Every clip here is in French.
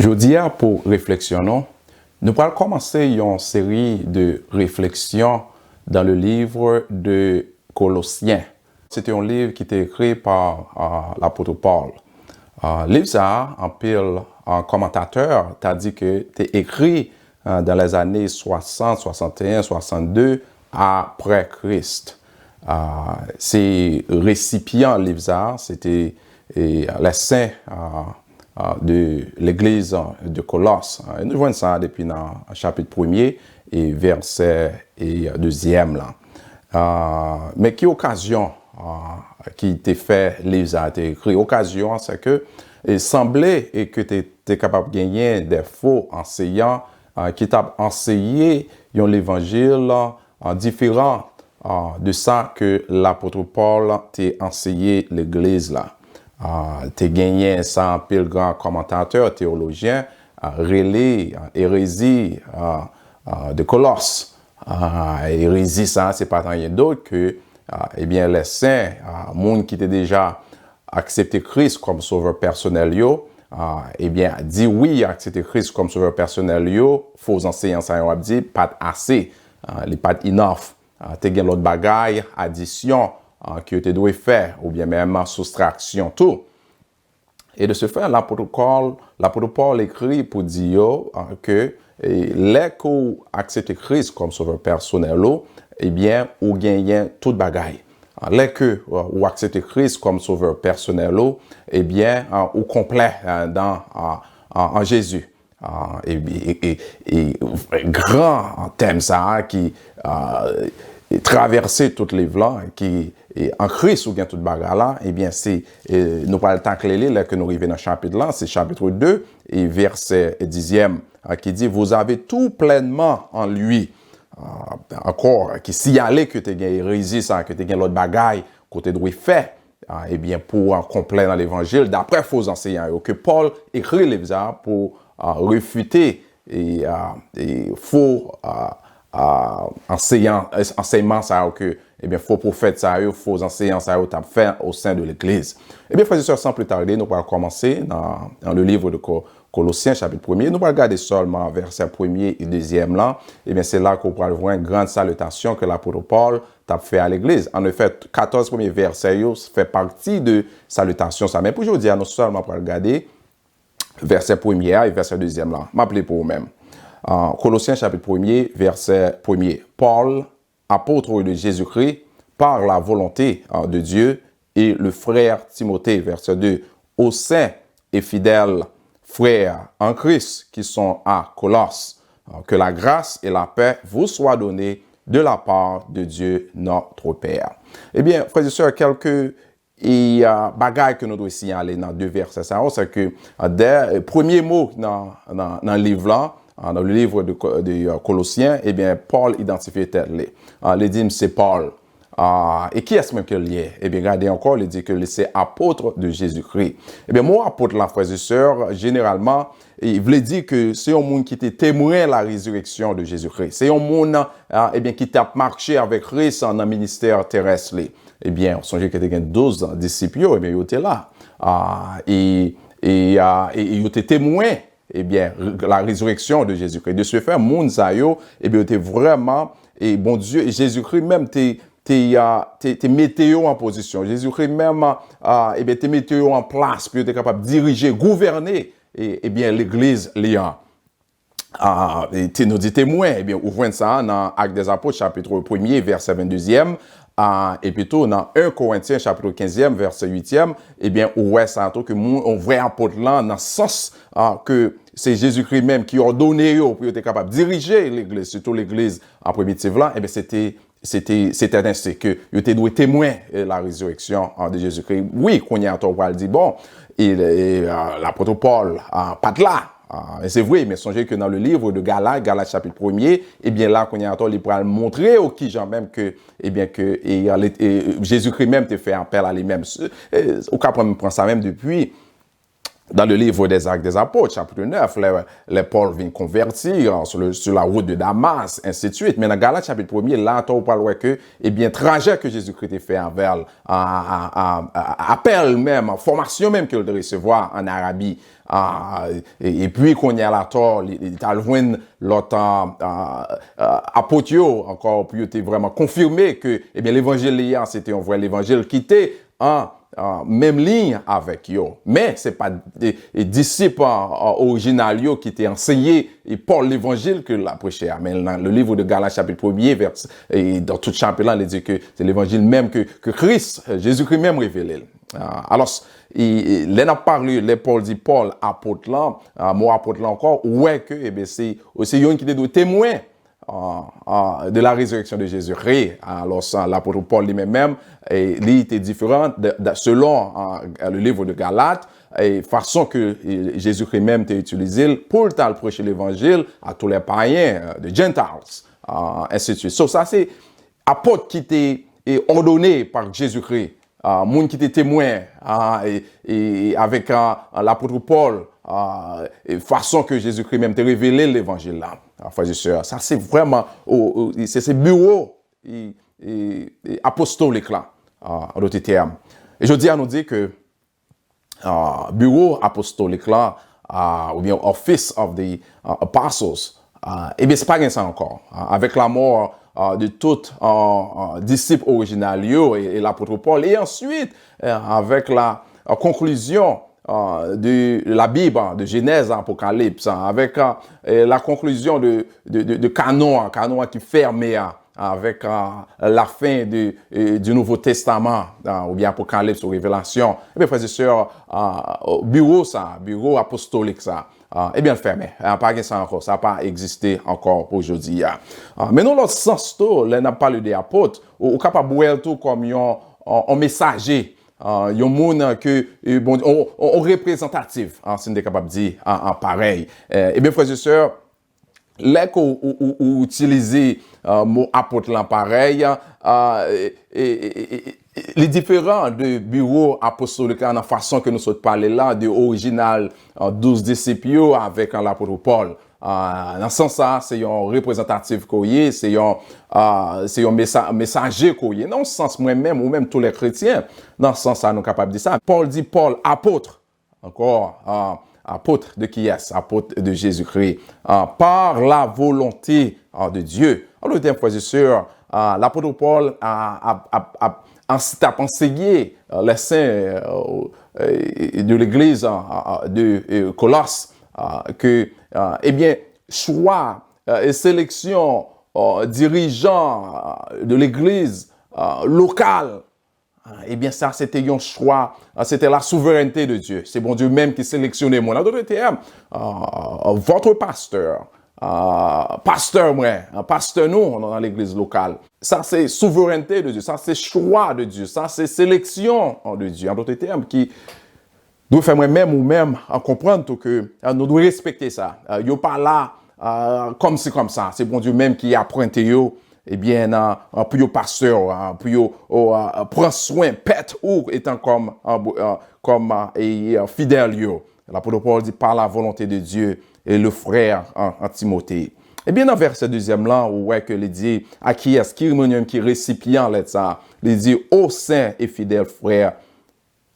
Jeudi pour réflexion, nous allons commencer une série de réflexions dans le livre de Colossiens. C'était un livre qui était écrit par l'apôtre Paul. Livre ça, en pile, un commentateur t'a dit que c'était écrit dans les années 60, 61, 62 après Christ. Ces récipients livre ça, c'était les saints de l'église de Colosse. Nous voyons ça depuis le chapitre 1er et verset 2e. Mais qui occasion qui était fait, livre a été écrit. Occasion, c'est que il semblait que tu étais capable de gagner des faux enseignants qui t'ont enseigné l'évangile différent de ça que l'apôtre Paul t'a enseigné l'église là. Tu as gagné ça un pile grand commentateur, théologien, relais, hérésie de Colosse. Hérésie, ça, c'est pas rien d'autre que, eh bien, les saints, monde qui était déjà accepté Christ comme sauveur personnel, eh bien, dit oui, accepter Christ comme sauveur personnel, faux enseignants, ça, on dit, pas assez, les pas enough. Tu as gagné l'autre bagaille, addition, que tu dois faire, ou bien même soustraction, tout. Et de ce fait, l'apôtre Paul écrit pour dire que les qui acceptent Christ comme sauveur personnel, eh bien, ou gagnent toute bagaille. Les que ou acceptent Christ comme sauveur personnel, eh bien, ou complet en Jésus. Et grand thème ça qui traverser toutes les blancs qui en Christ ou bien toute bagarre là, eh bien c'est nous pas le temps que là que nous arrivons dans le chapitre là, c'est chapitre 2 et verset 10e qui dit vous avez tout pleinement en lui. Encore qui s'y allait que tu gagné hérésie ça que tu gagné l'autre bagaille côté doit faire eh bien pour complet dans l'évangile d'après faux enseignants que Paul écrit les pour réfuter et faux enseignement ça que eh bien faux prophètes ça faux enseignants ça t'a fait au sein de l'église. Eh bien frères et sœurs, sans plus tarder, nous allons commencer dans le livre de Colossiens chapitre 1er. Nous allons regarder seulement verset 1er et 2e là. Eh bien c'est là qu'on pourra voir une grande salutation que l'apôtre Paul t'a fait à l'église. En effet, 14 premiers versets fait partie de salutation ça. Mais pour aujourd'hui, nous seulement pour regarder verset 1er et verset 2e là. M'appeler pour vous-même. Colossiens chapitre 1er, verset 1er. Paul, apôtre de Jésus-Christ, par la volonté de Dieu, et le frère Timothée, verset 2, aux saints et fidèles frères en Christ qui sont à Colosse, que la grâce et la paix vous soient données de la part de Dieu notre Père. Eh bien, frères et sœurs, quelques bagailles que nous devons signaler dans deux versets, c'est que des premiers mots dans le livre là, dans le livre de Colossiens, eh bien, Paul identifie tel-les. Il dit, c'est Paul. Et qui est-ce même qu'il est? Eh bien, regardez encore, il dit que c'est apôtre de Jésus-Christ. Eh bien, moi, apôtre, la frères et sœurs, généralement, il voulait dire que c'est un monde qui était témoin de la résurrection de Jésus-Christ. C'est un monde, eh bien, qui t'a marché avec Christ dans le ministère terrestre. Eh bien, on songeait qu'il y avait 12 disciples, eh bien, il était là. Et il était témoin. Eh bien, la résurrection de Jésus-Christ. De ce fait, moun sa yo, eh bien, t'es vraiment, et bon Dieu, Jésus-Christ même, t'es météo en position. Jésus-Christ même, eh bien, t'es météo en place, puis t'es capable de diriger, gouverner, eh bien, l'église Léon. T'es nous dit témoin, eh bien, ouvrons ça dans Actes des Apôtres, chapitre 1er, verset 22e. Et plutôt dans 1 Corinthiens chapitre 15e verset 8e, eh bien ouais ça que on vrai apôtre là dans le sens que c'est Jésus-Christ même qui a ordonné pour être capable de diriger l'église, surtout l'église en primitive là, eh bien c'était ainsi que il était doué témoin la résurrection de Jésus-Christ. Oui, qu'on y a on va le dire bon, l'apôtre Paul pas de là. Et c'est vrai, mais songez que dans le livre de Galates chapitre 1er, eh bien là, qu'on y a entendu, il pourra montrer aux qui gens même que, eh bien que Jésus-Christ même te fait appel à lui-même. Au cas où on prend ça même depuis dans le livre des Actes des Apôtres, chapitre 9, les Paul viennent convertir sur la route de Damas, ainsi de suite. Mais dans Galates, chapitre 1er, là, on parle que, eh bien, trajet que Jésus-Christ a fait envers, appel même, formation même qu'il doit recevoir en Arabie. Et puis, qu'on y a la tort, il a joint l'autre apôtre, encore, puis il était vraiment confirmé que, eh bien, l'évangile, c'était un vrai évangile qui était en même ligne avec eux. Mais c'est pas des disciples originaux qui étaient enseignés et Paul l'évangile que l'a prêché. Mais dans le livre de Galates chapitre 1er, et dans tout chapitre là, il dit que c'est l'évangile même que Christ, Jésus-Christ même révélé. Alors, il a parlé, les Paul dit Paul, apôtre là, moi apôtre là encore, ouais que, eh bien, c'est aussi un qui est témoin de la résurrection de Jésus-Christ. Alors, l'apôtre Paul lui-même, il était différent selon le livre de Galates, et façon que Jésus-Christ même t'a utilisé pour prêcher l'évangile à tous les païens, de Gentiles, ainsi de suite. So, ça, c'est apôtre qui était ordonné par Jésus-Christ, monde qui était témoin, et avec l'apôtre Paul, façon que Jésus-Christ même t'a révélé l'évangile là. Frères et sœurs, ça c'est vraiment, c'est ce bureau apostolique là, en d'autres termes. Et je dis à nous dire que bureau apostolique là, ou bien office of the apostles, eh bien c'est pas rien ça encore. Avec la mort de tout disciple original et l'apôtre Paul, et ensuite avec la conclusion de la Bible, de Genèse à Apocalypse, avec la conclusion de canon qui ferme avec la fin du Nouveau Testament, ou bien Apocalypse ou Révélation. Eh bien, frères et sœurs, bureau apostolique, ça, eh bien, fermé. Pas ça encore, ça n'a pas existé encore aujourd'hui. Mais dans l'autre sens, on n'a pas parlé des apôtres, on est capable de voir tout comme un messager. Il y a un monde que, bon, on représentatif, si on est capable de dire, pareil. Eh bien, frères et sœurs, là qu'on utilise mot apôtre là pareil, les différents de bureaux apostoliques dans la façon que nous sommes parlé là, de original 12 disciples avec l'apôtre Paul. Dans ce sens-là, c'est un représentatif qu'on c'est un messager qu'on dans ce sens moi-même, ou même tous les chrétiens, dans ce sens-là, nous sommes capables de dire ça. Paul dit Paul, apôtre, encore, apôtre de qui est? Apôtre de Jésus-Christ, par la volonté de Dieu. Alors, frères et sœurs, l'apôtre Paul a enseigné les saints de l'église de Colosse que, eh bien, choix et sélection dirigeants de l'église locale, eh bien, ça, c'était un choix, c'était la souveraineté de Dieu. C'est bon Dieu même qui sélectionnait moi. En d'autres termes, votre pasteur, pasteur nous, dans l'église locale. Ça, c'est souveraineté de Dieu. Ça, c'est choix de Dieu. Ça, c'est sélection de Dieu. En d'autres termes, qui doit faire moi-même ou même en comprendre que nous devons respecter ça. Il n'y a pas là comme c'est comme ça. C'est bon Dieu même qui a pointé yo. Eh bien, pour le pasteur, pour prendre soin, pète ou étant comme fidèle yo. L'apôtre Paul dit par la volonté de Dieu et le frère en Timothée. Eh bien, dans verset 2e là, où ouais que il dit à qui est-ce qui récipient là ça, il dit ô saints et fidèles frères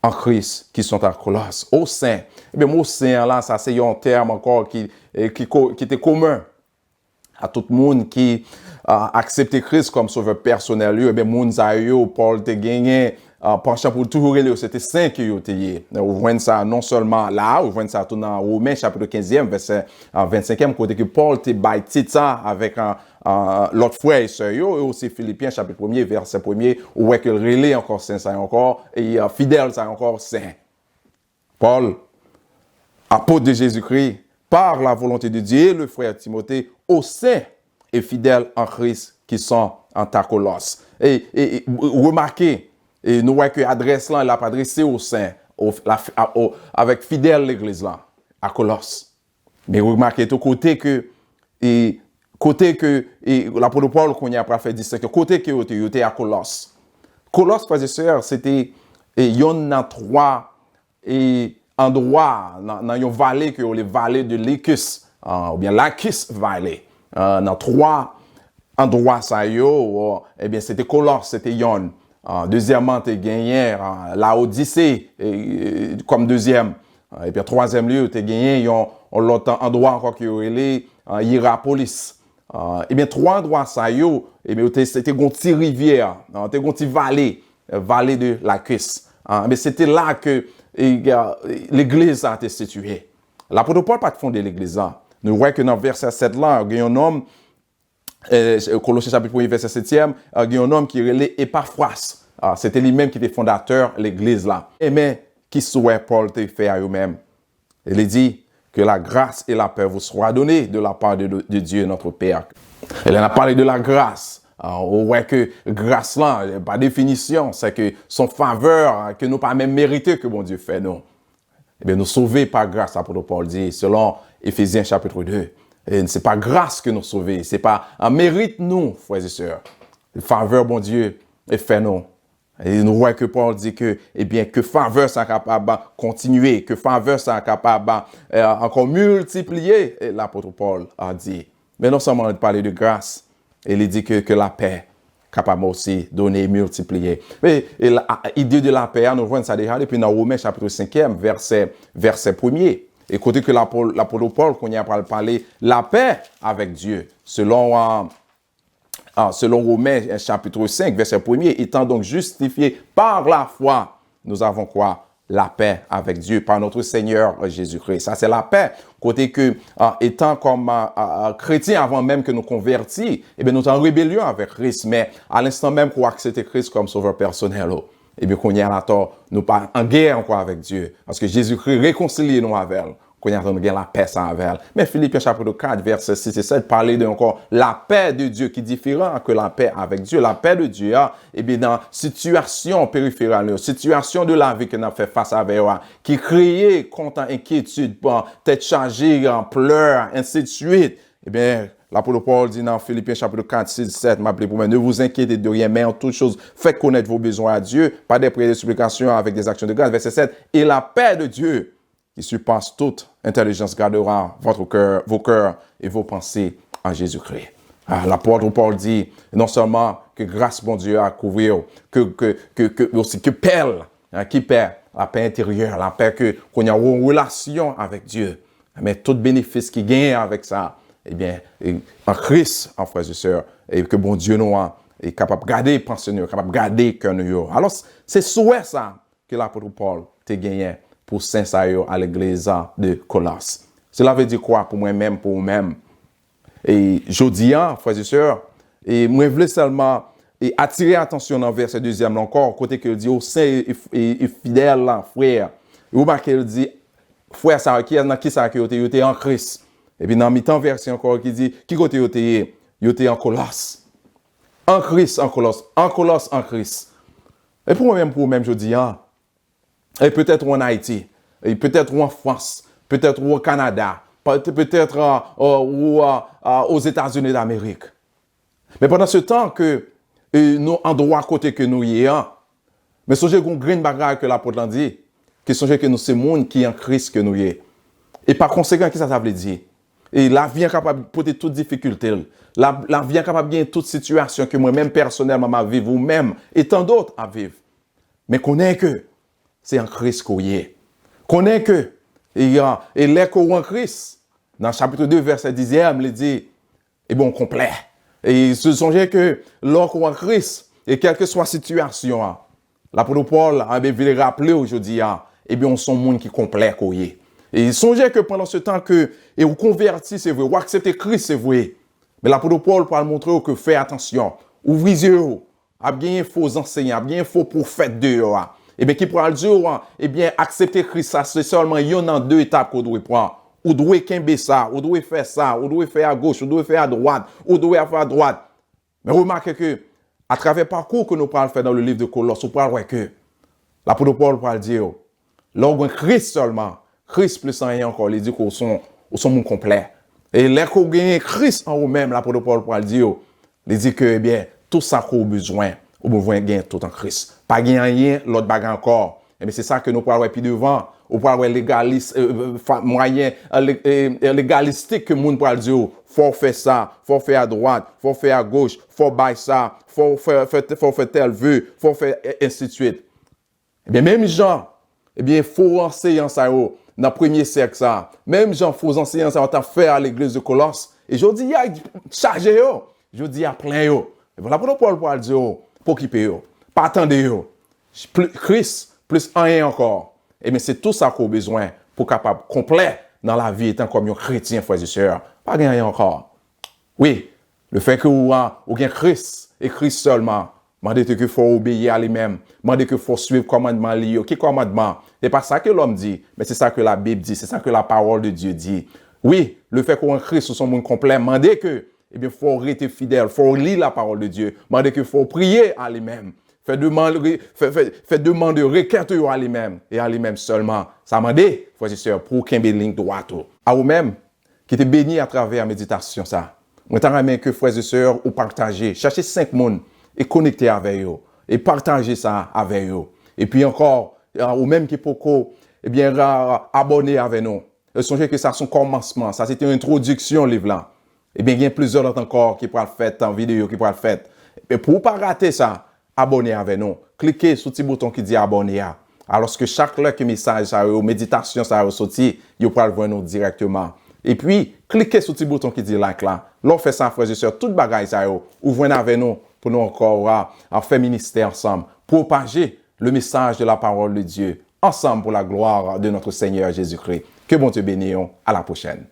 en Christ qui sont à Colosse, ô saints. Eh bien, mot saint là, ça c'est un terme encore qui était commun à tout le monde qui accepté Christ comme sauveur personnel. Eh bien, moun sa yo, Paul te gagné, penchant pour toujours relire, c'était saint qui yo te yé. Vous voyez ça non seulement là, vous voyez ça tout dans Romains chapitre 15e, verset 25e, côté que Paul te baille ça avec l'autre frère et sœur yo, et aussi Philippiens chapitre 1er, verset 1er, où est que le relais encore saint, ça encore, et fidèle, ça encore saint. Paul, apôtre de Jésus-Christ, par la volonté de Dieu, le frère Timothée, au saint et fidèles en Christ qui sont en ta Colosse. Et remarquez, et nous voyons que l'adresse là, il a adressé aux saints, avec fidèle l'église là, à Colosse. Mais remarquez tout côté que l'apôtre Paul qu'on y a fait distinction, côté que était à Colosse. Colosse, frères et sœurs, c'était il y en a 3 endroit, dans une vallée que les vallées de Lacus, ou bien Lacus Valley. Dans 3 endroits, ça eh bien, c'était Colosse, c'était Yon. Deuxièmement, tu gagné la Odyssée comme deuxième. Et puis, troisième lieu, tu gagné l'autre endroit encore qui est Hierapolis. Eh bien, 3 endroits, ça eh bien, c'était une petite rivière, c'était une petite vallée, vallée de Lacus. Mais c'était là que l'église a été située. L'apôtre Paul n'a pas fondé l'église. Nous voyons que dans le verset 7 là, il y a un homme, Colossiens chapitre 1, verset 7e, il y a un homme qui est relé Epaphras. C'était lui-même qui était fondateur de l'église là. Et mais, qui souhaite Paul te faire à eux-mêmes? Il dit que la grâce et la paix vous soient données de la part de Dieu, notre Père. Elle en a parlé de la grâce. On voit que grâce là, par définition, c'est que son faveur, que nous pas même mérité que bon Dieu fait nous. Eh bien, nous sauvés par grâce, l'apôtre Paul dit, selon Éphésiens chapitre 2. Et c'est pas grâce que nous sauvés, c'est pas un mérite nous, frères et sœurs. La faveur, bon Dieu, est fait nous. Et nous voyons que Paul dit que, eh bien, que faveur ça capable de continuer, que faveur ça capable encore multiplier, l'apôtre Paul a dit. Mais non seulement de parler de grâce, il dit que la paix capable aussi donner, multiplier. Mais l'idée de la paix, nous voyons ça déjà depuis dans Romains chapitre 5e, verset 1er. Et côté que l'apôtre Paul, qu'on y a parlé, la paix avec Dieu, selon Romains chapitre 5, verset 1er, étant donc justifié par la foi, nous avons quoi? La paix avec Dieu, par notre Seigneur Jésus-Christ. Ça, c'est la paix. Côté que, étant comme chrétiens avant même que nous convertis, eh bien, nous sommes en rébellion avec Christ, mais à l'instant même qu'on accepte Christ comme sauveur personnel, eh bien, qu'on y a là, nous pas en guerre encore avec Dieu, parce que Jésus-Christ réconcilie nous avec elle. Qu'on y a la paix sans avec elle. Mais Philippiens chapitre 4, verset 6 et 7, parlait de encore la paix de Dieu qui est différente que la paix avec Dieu. La paix de Dieu, eh bien, dans situation périphérale, situation de la vie qu'on a fait face à elle, qui créait contre inquiétude, tête chargée, en pleurs, ainsi de suite. Eh bien, l'apôtre Paul dit dans Philippiens chapitre 4, 6, 7, m'appelez pour moi, ne vous inquiétez de rien, mais en toute chose, faites connaître vos besoins à Dieu, par des prières et des supplications avec des actions de grâce. Verset 7, et la paix de Dieu, qui surpasse toute intelligence, gardera votre cœur, vos cœurs et vos pensées en Jésus-Christ. L'apôtre Paul dit, non seulement que grâce, bon Dieu, à couvrir, aussi que paix, qui paix, la paix intérieure, la paix qu'on a en relation avec Dieu, mais tout bénéfice qui gagne avec ça, eh bien, en Christ, en frères et sœurs, et que bon Dieu nous est capable de garder pensée, capable de garder cœur nous. Alors, c'est souhait ça que l'apôtre Paul te gagné pour Saint-Sayo à l'église de Colosse. Cela veut dire quoi pour moi-même, pour vous-même? Et je dis, frères et sœurs, et moi, je voulais seulement attirer l'attention dans le verset 2e encore, côté qu'il dit, au saint et fidèle, frère. Et vous remarquez, il dit, frère, ça, qui ça qui était en Christ? Et puis dans le mi-temps verset encore, qui dit, qui côté il était en Colosse? En Christ, en Colosse, en Christ. Et pour moi-même, je dis, et peut-être en Haïti, et peut-être en France, peut-être au Canada, peut-être aux États-Unis d'Amérique. Mais pendant ce temps que nous, en droit côté que nous y sommes, mais songez qu'on green bagarre que l'apôtre l'a dit, que songez que nous c'est monde qui est en Christ que nous y sommes. Et par conséquent, qu'est-ce que ça veut dire? Et la vie est capable de porter toutes difficultés. La vie est capable de gagner toute situation que moi-même personnellement ma vie, vous-même, et tant d'autres à vivre. Mais connaît que c'est en Christ qu'on y est. Connaît que, et l'écho en Christ, dans le chapitre 2, verset 10e, il dit, et bon, complet. Et se songez que, l'écho en Christ, et quelle que soit la situation, l'apôtre Paul a bien rappeler aujourd'hui, et bien, on sont monde qui complet qu'on y est. Et songez que pendant ce temps que, et vous convertissez, c'est vrai, vous acceptez Christ, c'est vrai. Mais l'apôtre Paul peut montrer que faites attention, ouvrez les yeux, à bien faux enseignants, à bien faux prophètes de eh bien, qui pourra le dire, eh bien, accepter Christ, ça, c'est seulement, il y en a 2 étapes qu'on doit prendre. Ou doit qu'aimer ça, ou doit faire ça, ou doit faire à gauche, ou doit faire à droite, ou doit faire à droite. Mais remarquez que, à travers le parcours que nous parlons faire dans le livre de Colosse, on parle voir que, l'apôtre Paul parle dire, l'orgue Christ seulement, Christ plus rien encore, il dit qu'on sont monde complet. Et là qu'on gagne Christ en vous-même, l'apôtre Paul parle dire, il dit que, eh bien, tout ça qu'on a besoin, ou besoin de gagner tout en Christ. Pas gagner rien, l'autre bagarre encore. Et bien, c'est ça que nous parlons puis devant, ou pour avoir légaliste, moyen, légalistique que moun pral dire, faut faire ça, faut faire à droite, faut faire à gauche, faut bailler ça, faut faire tel vœu, faut faire ainsi de suite. Eh bien, même gens, eh bien, faut enseigner ça dans le premier siècle ça. Même gens, faut enseigner ça, on t'a fait à l'église de Colosse. Et je dis, il y a chargé yo. Je dis, il y a plein yo. Et voilà pour Paul pour dire, pour qui paye yo. Pas attendre yo. Christ, plus rien encore. Et bien, c'est tout ça qu'on a besoin pour capable complet dans la vie étant comme un chrétien, frères et sœurs. Pas rien encore. Oui, le fait que vous avez Christ et Christ seulement, demandez que faut obéir à lui-même, demandez que faut suivre le commandement lié. Quel commandement? C'est pas ça que l'homme dit, mais c'est ça que la Bible dit, c'est ça que la parole de Dieu dit. Oui, le fait qu'on Christ soit son monde complet, demandez que, eh bien, faut rester fidèle, faut lire la parole de Dieu, demandez que faut prier à lui-même. Fait demande requête à lui-même et à lui-même seulement. Ça m'a dit, frères et sœurs, pour qu'il y ait une ligne droite. À vous-même, qui te béni à travers la méditation, ça. Moi, t'en que frères et sœurs, ou partager. Cherchez 5 personnes et connecter avec eux. Et partager ça avec eux. Et puis encore, ou même qui peut, eh bien, abonner avec nous. Songez que ça, son commencement. Ça, c'était une introduction, livre là. Eh bien, il y a plusieurs autres encore qui pourraient le faire en vidéo, qui pourraient le faire. Et pour ne pas rater ça, abonnez avec nous. Cliquez sur le petit bouton qui dit abonner. Alors que chaque fois que message, ou méditation, ça va sortir, vous pourrez le voir nous directement. Et puis, cliquez sur le petit bouton qui dit like là. L'on fait ça, frères et sœurs, toute bagaille ça, ouvrez avec nous pour nous encore faire ministère ensemble. Propager le message de la parole de Dieu ensemble pour la gloire de notre Seigneur Jésus-Christ. Que bon Dieu bénisse. À la prochaine.